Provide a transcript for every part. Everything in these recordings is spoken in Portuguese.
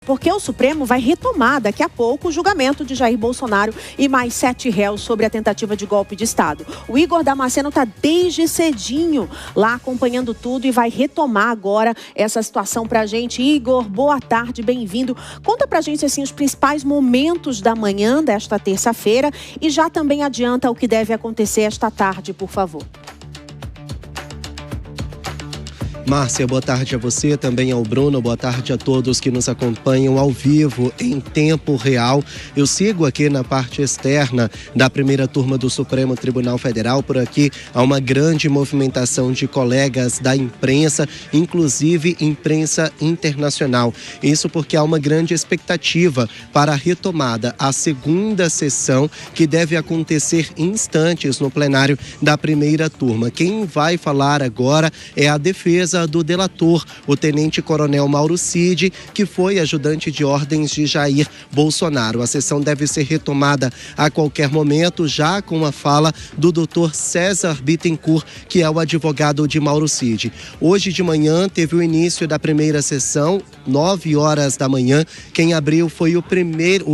porque o Supremo vai retomar daqui a pouco o julgamento de Jair Bolsonaro e mais 7 réus sobre a tentativa de golpe de Estado. O Igor Damasceno está desde cedinho lá acompanhando tudo e vai retomar agora essa situação pra gente. Igor, boa tarde, bem-vindo. Conta pra gente assim os principais momentos da manhã desta terça-feira e já também adianta o que deve acontecer esta tarde, por favor. Márcia, boa tarde a você, também ao Bruno, boa tarde a todos que nos acompanham ao vivo, em tempo real. Eu sigo aqui na parte externa da primeira turma do Supremo Tribunal Federal. Por aqui há uma grande movimentação de colegas da imprensa, inclusive imprensa internacional. Isso porque há uma grande expectativa para a retomada, a segunda sessão que deve acontecer em instantes no plenário da primeira turma. Quem vai falar agora é a defesa do delator, o tenente-coronel Mauro Cid, que foi ajudante de ordens de Jair Bolsonaro. A sessão deve ser retomada a qualquer momento, já com a fala do doutor César Bittencourt, que é o advogado de Mauro Cid. Hoje de manhã teve o início da primeira sessão, 9 horas da manhã. Quem abriu foi o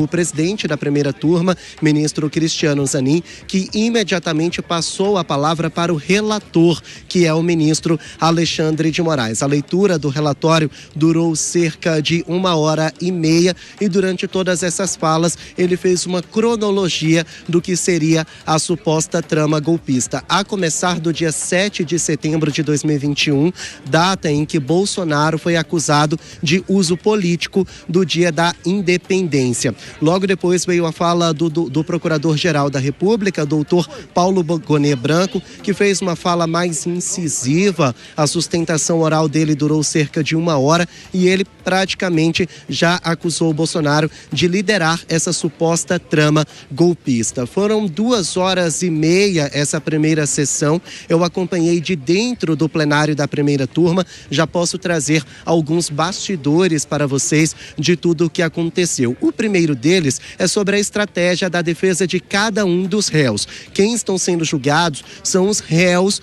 presidente da primeira turma, ministro Cristiano Zanin, que imediatamente passou a palavra para o relator, que é o ministro Alexandre de Moraes. A leitura do relatório durou cerca de 1h30 e durante todas essas falas ele fez uma cronologia do que seria a suposta trama golpista. A começar do dia 7 de setembro de 2021, data em que Bolsonaro foi acusado de uso político do Dia da Independência. Logo depois veio a fala do Procurador-Geral da República, doutor Paulo Bogonet Branco, que fez uma fala mais incisiva. A sustentação oral dele durou cerca de 1 hora e ele praticamente já acusou o Bolsonaro de liderar essa suposta trama golpista. Foram 2h30 essa primeira sessão. Eu acompanhei de dentro do plenário da primeira turma. Já posso trazer alguns bastidores para vocês de tudo o que aconteceu. O primeiro deles é sobre a estratégia da defesa de cada um dos réus. Quem estão sendo julgados são os réus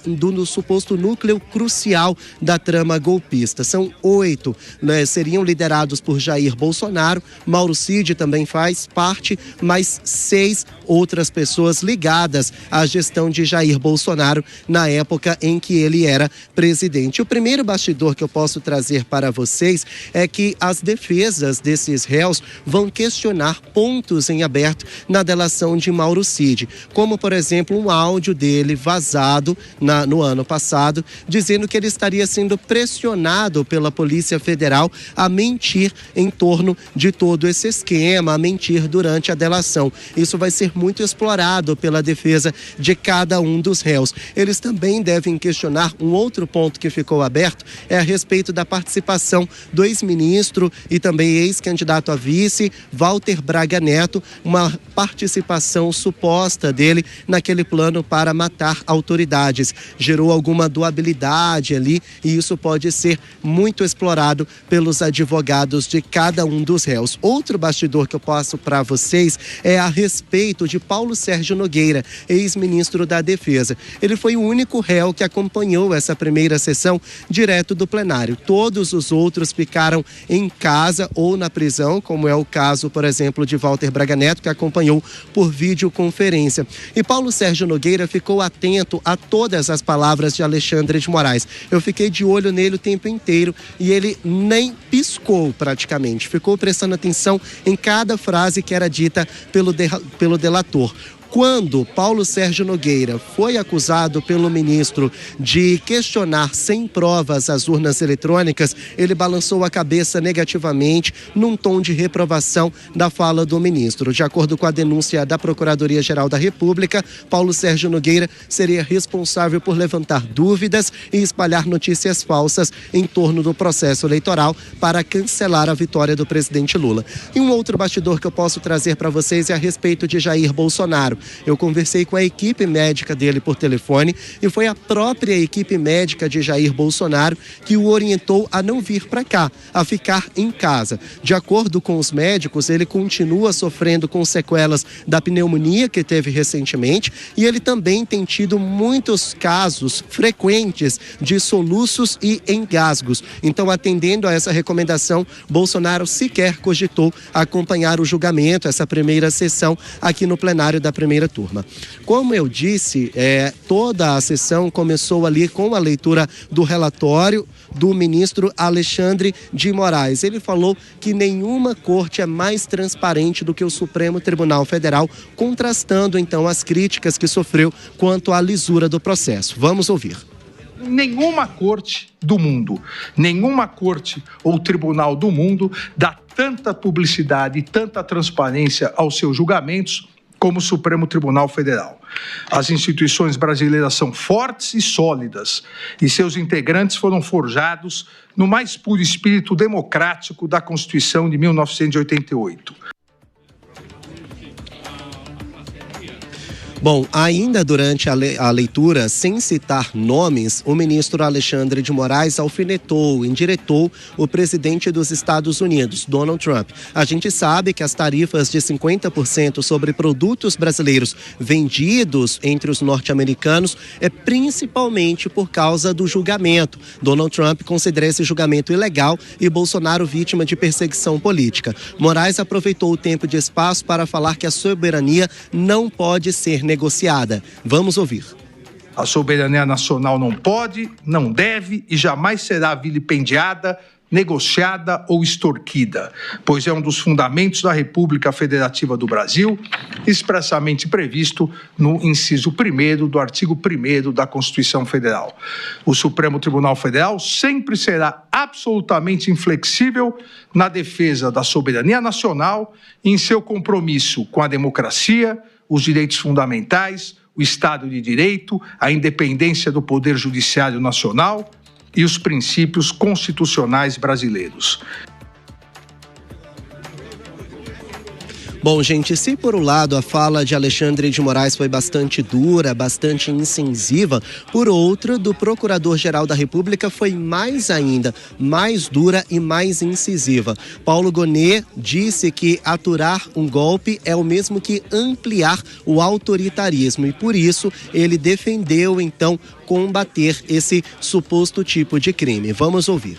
do suposto núcleo crucial da trama golpista. São 8, né? Seriam liderados por Jair Bolsonaro. Mauro Cid também faz parte, mais 6 outras pessoas ligadas à gestão de Jair Bolsonaro na época em que ele era presidente. O primeiro bastidor que eu posso trazer para vocês é que as defesas desses réus vão questionar pontos em aberto na delação de Mauro Cid, como, por exemplo, um áudio dele vazado no ano passado, dizendo que ele estaria sendo pressionado pela Polícia Federal a mentir em torno de todo esse esquema, a mentir durante a delação. Isso vai ser muito explorado pela defesa de cada um dos réus. Eles também devem questionar um outro ponto que ficou aberto, é a respeito da participação do ex-ministro e também ex-candidato a vice, Walter Braga Neto, uma participação suposta dele naquele plano para matar autoridades. Gerou alguma doabilidade ali e isso pode ser muito explorado pelos advogados de cada um dos réus. Outro bastidor que eu passo para vocês é a respeito de Paulo Sérgio Nogueira, ex-ministro da Defesa. Ele foi o único réu que acompanhou essa primeira sessão direto do plenário. Todos os outros ficaram em casa ou na prisão, como é o caso, por exemplo, de Walter Braga Neto, que acompanhou por videoconferência. E Paulo Sérgio Nogueira ficou atento a todas as palavras de Alexandre de Moraes. Eu fiquei de olho nele o tempo inteiro e ele nem piscou praticamente. Ficou prestando atenção em cada frase que era dita pelo delator. Quando Paulo Sérgio Nogueira foi acusado pelo ministro de questionar sem provas as urnas eletrônicas, ele balançou a cabeça negativamente num tom de reprovação da fala do ministro. De acordo com a denúncia da Procuradoria-Geral da República, Paulo Sérgio Nogueira seria responsável por levantar dúvidas e espalhar notícias falsas em torno do processo eleitoral para cancelar a vitória do presidente Lula. E um outro bastidor que eu posso trazer para vocês é a respeito de Jair Bolsonaro. Eu conversei com a equipe médica dele por telefone e foi a própria equipe médica de Jair Bolsonaro que o orientou a não vir para cá, a ficar em casa. De acordo com os médicos, ele continua sofrendo com sequelas da pneumonia que teve recentemente e ele também tem tido muitos casos frequentes de soluços e engasgos. Então, atendendo a essa recomendação, Bolsonaro sequer cogitou acompanhar o julgamento, essa primeira sessão aqui no plenário da primeira turma. Como eu disse, toda a sessão começou ali com a leitura do relatório do ministro Alexandre de Moraes. Ele falou que nenhuma corte é mais transparente do que o Supremo Tribunal Federal, contrastando então as críticas que sofreu quanto à lisura do processo. Vamos ouvir. Nenhuma corte do mundo, nenhuma corte ou tribunal do mundo dá tanta publicidade e tanta transparência aos seus julgamentos como o Supremo Tribunal Federal. As instituições brasileiras são fortes e sólidas e seus integrantes foram forjados no mais puro espírito democrático da Constituição de 1988. Bom, ainda durante a leitura, sem citar nomes, o ministro Alexandre de Moraes alfinetou, indiretou o presidente dos Estados Unidos, Donald Trump. A gente sabe que as tarifas de 50% sobre produtos brasileiros vendidos entre os norte-americanos é principalmente por causa do julgamento. Donald Trump considera esse julgamento ilegal e Bolsonaro vítima de perseguição política. Moraes aproveitou o tempo de espaço para falar que a soberania não pode ser negociada. Vamos ouvir. A soberania nacional não pode, não deve e jamais será vilipendiada, negociada ou extorquida, pois é um dos fundamentos da República Federativa do Brasil, expressamente previsto no inciso 1º do artigo 1º da Constituição Federal. O Supremo Tribunal Federal sempre será absolutamente inflexível na defesa da soberania nacional e em seu compromisso com a democracia, os direitos fundamentais, o Estado de Direito, a independência do Poder Judiciário Nacional e os princípios constitucionais brasileiros. Bom, gente, se por um lado a fala de Alexandre de Moraes foi bastante dura, bastante incisiva, por outro, do Procurador-Geral da República foi mais ainda, mais dura e mais incisiva. Paulo Gonet disse que aturar um golpe é o mesmo que ampliar o autoritarismo e, por isso, ele defendeu, então, combater esse suposto tipo de crime. Vamos ouvir.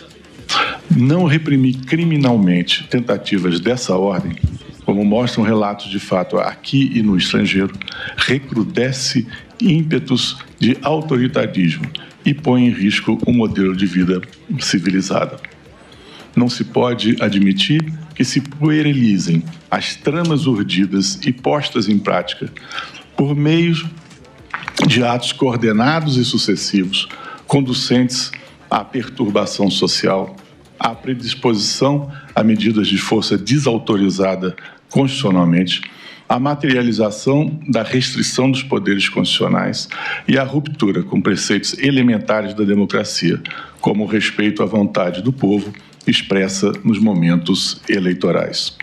Não reprimir criminalmente tentativas dessa ordem, como mostram relatos de fato aqui e no estrangeiro, recrudesce ímpetos de autoritarismo e põe em risco um modelo de vida civilizado. Não se pode admitir que se puerilizem as tramas urdidas e postas em prática por meio de atos coordenados e sucessivos, conducentes à perturbação social, à predisposição a medidas de força desautorizada constitucionalmente, a materialização da restrição dos poderes constitucionais e a ruptura com preceitos elementares da democracia, como o respeito à vontade do povo expressa nos momentos eleitorais.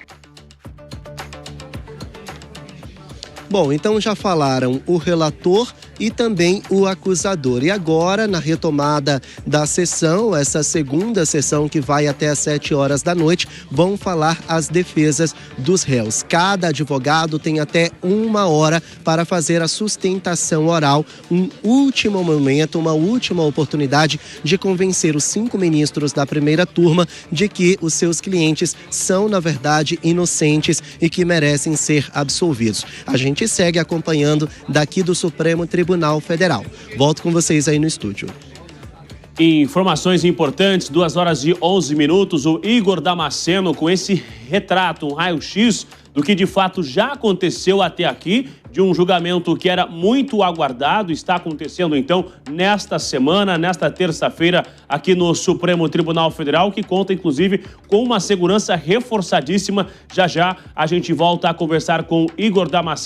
Bom, então já falaram o relator e também o acusador. E agora, na retomada da sessão, essa segunda sessão que vai até às 7 horas da noite, vão falar as defesas dos réus. Cada advogado tem até 1 hora para fazer a sustentação oral, um último momento, uma última oportunidade de convencer os 5 ministros da primeira turma de que os seus clientes são, na verdade, inocentes e que merecem ser absolvidos. A gente segue acompanhando daqui do Supremo Tribunal Federal. Volto com vocês aí no estúdio. Informações importantes, 2h11, o Igor Damasceno com esse retrato, um raio-x do que de fato já aconteceu até aqui, de um julgamento que era muito aguardado, está acontecendo então nesta semana, nesta terça-feira, aqui no Supremo Tribunal Federal, que conta inclusive com uma segurança reforçadíssima. Já já a gente volta a conversar com Igor Damasceno.